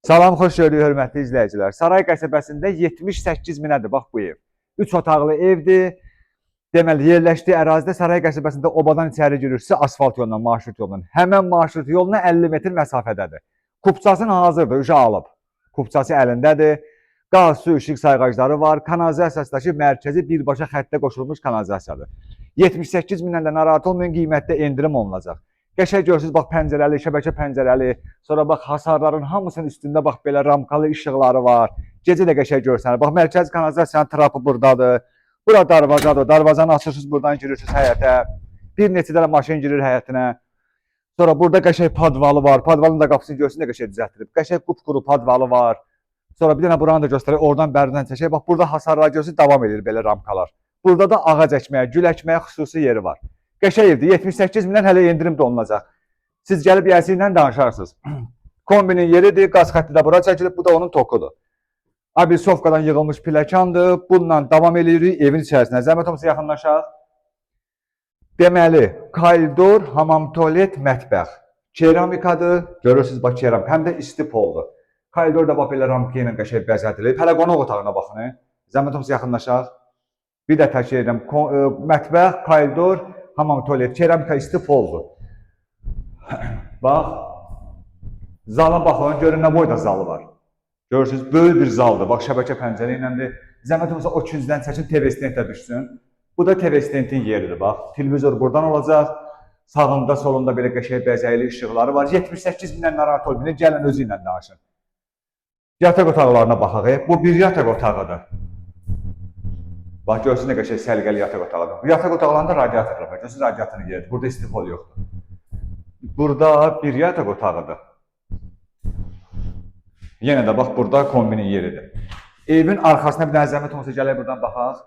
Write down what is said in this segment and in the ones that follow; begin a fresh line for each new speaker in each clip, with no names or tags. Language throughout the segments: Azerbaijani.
Salam, xoş gördük hörmətli izləyicilər. Saray qəsəbəsində 78 minədir, bax bu ev. 3 otaqlı evdir. Deməli, yerləşdiyi ərazidə Saray qəsəbəsində obadan içəri girirsə, asfalt yolla, marşrut yolla. Həmən marşrut yoluna 50 metr məsafədədir. Kupçasını hazırdır, uşaq alıb. Kupçası əlindədir. Qaz, su, işıq sayğacları var. Kanalizasiyasındakı mərkəzi birbaşa xəttə qoşulmuş kanalizasiyadır. 78 mindən də narahat olmayın, qiymətdə endirim olunacaq. Qəşəng görürsünüz, bax pəncərəli, şəbəkə pəncərəli, sonra bax hasarların hamısının üstündə bax belə ramkalı işıqları var. Gecə də qəşəng görürsünüz. Bax mərkəzi kanalizasiyanın trapı buradadır. Bura darvazadır. Darvazanı açırsınız, buradan girirsiniz həyətə. Bir neçə dənə maşın girir həyətinə. Sonra burada qəşəng padvalı var. Padvalın da qapısını görürsünüz, də qəşəng düzəltdirib. Qəşəng qupquru padvalı var. Sonra bir dənə buranı da göstərək. Oradan bərdən çəkək. Bax burada hasarlar görürsünüz, davam edir belə ramkalar. Burada da ağac əkməyə, gül əkməyə xüsusi yeri var. Qəşəng evdir. 78 mindən hələ endirim də olunacaq. Siz gəlib yəsi ilə danışarsınız. Kombinin yeridir, qaz xətti də bura çəkilib, bu da onun tokudur. Abisovkadan yığılmış pləkandır. Bununla davam edirik evin içərisində. Zəhmət olmasa yaxınlaşaq. Deməli, koridor, hamam, tualet, mətbəx. Keramikadır. Görürsünüz, bax keramik. Həm də isti poldur. Koridor da bax belə ramka ilə qəşəng bəzədilib. Hələ qonaq otağına baxın. Zəhmət olmasa yaxınlaşaq. Bir də təkrar edirəm. Mətbəx, koridor, hamam, tualet, keramika, isti poldur. Bax, zala baxın, görün nə boyda zalı var. Görürsünüz, böyük bir zaldır. Bax, şəbəkə pəncərə iləndir. Zəhmət olmasa o küncdən çəkin, TV stenddə düşsün. Bu da TV stendin yeridir, bax. Televizor buradan olacaq. Sağında, solunda belə qəşəng bəzəkli işıqları var. 78 mindən narahat olmayın, gəlin özü ilə danışın. Yataq otaqlarına baxaq. Bu bir yataq otağıdır. Bax, görürsünüz, nə qəşəng səliqəli yataq otağıdır. Bu yataq otaqlarında radiatorlar var. Görürsünüz, radiatorun yeridir. Burada istifol yoxdur. Burada bir yataq otağıdır. Yenə də bax, burada kombinin yeridir. Evin arxasına bir dənə zəhmət olmasa gələk buradan baxaq.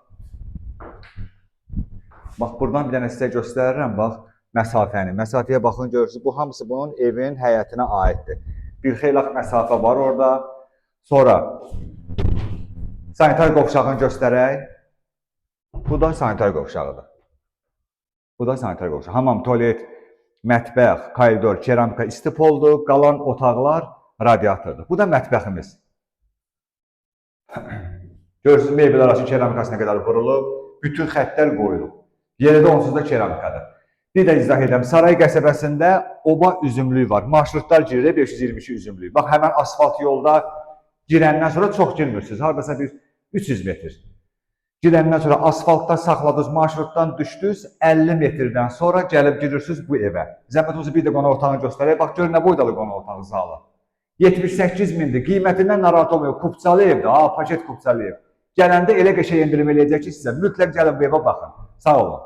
Bax, buradan bir dənə sizə göstərirəm, bax, məsafəni. Məsafəyə baxın, görürsünüz, bu hamısı bunun evin həyətinə aiddir. Bir xeylaq məsafə var orada. Sonra sanitar qovşağını göstərək. Bu da sanitar qovşağıdır. Bu da sanitar qovşağı. Hamam, tualet, mətbəx, koridor, keramika, isti poldur. Qalan otaqlar radiatordur. Bu da mətbəximiz. Görürsünüz, mebel arası keramikasına qədər vurulub. Bütün xəttlər qoyulub. Yeri də onsuz da keramikadır. Bir də izah edəm. Saray qəsəbəsində oba üzümlüyü var. Marşrutlar girir 522 üzümlüyü. Bax, həmən asfalt yolda girəndən sonra çox girmirsiniz. Haradasa bir 300 metr. Girəndən sonra asfaltda saxladınız, marşrutdan düşdünüz, 50 metrdən sonra gəlib girirsiniz bu evə. Zəhmət olsa bir də qonaq otağını göstərək. Bax, görün nə boydalı qonaq otağı zalı. 78 mindir. Qiymətindən narahat olmuyor. Kupçalı evdir, paket kupçalı ev. Gələndə elə qəşəng endirim eləyəcək ki, sizə mütləq gəlin bu evə baxın. Sağ olun.